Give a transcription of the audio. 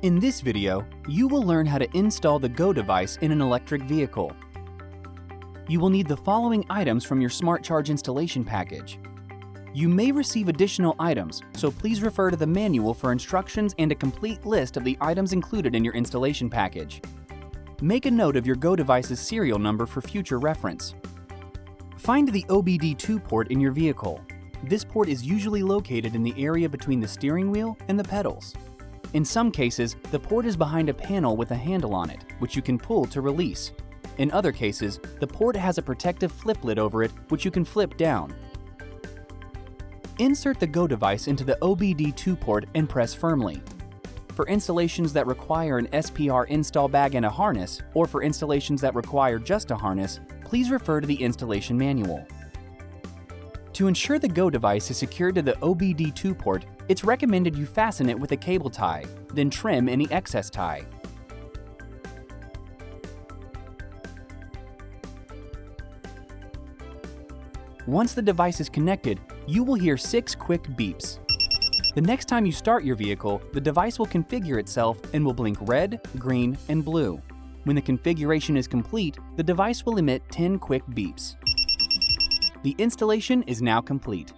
In this video, you will learn how to install the Go device in an electric vehicle. You will need the following items from your SmartCharge installation package. You may receive additional items, so please refer to the manual for instructions and a complete list of the items included in your installation package. Make a note of your Go device's serial number for future reference. Find the OBD2 port in your vehicle. This port is usually located in the area between the steering wheel and the pedals. In some cases, the port is behind a panel with a handle on it, which you can pull to release. In other cases, the port has a protective flip lid over it, which you can flip down. Insert the Go device into the OBD2 port and press firmly. For installations that require an SPR install bag and a harness, or for installations that require just a harness, please refer to the installation manual. To ensure the Go device is secured to the OBD2 port, it's recommended you fasten it with a cable tie, then trim any excess tie. Once the device is connected, you will hear 6 quick beeps. The next time you start your vehicle, the device will configure itself and will blink red, green, and blue. When the configuration is complete, the device will emit 10 quick beeps. The installation is now complete.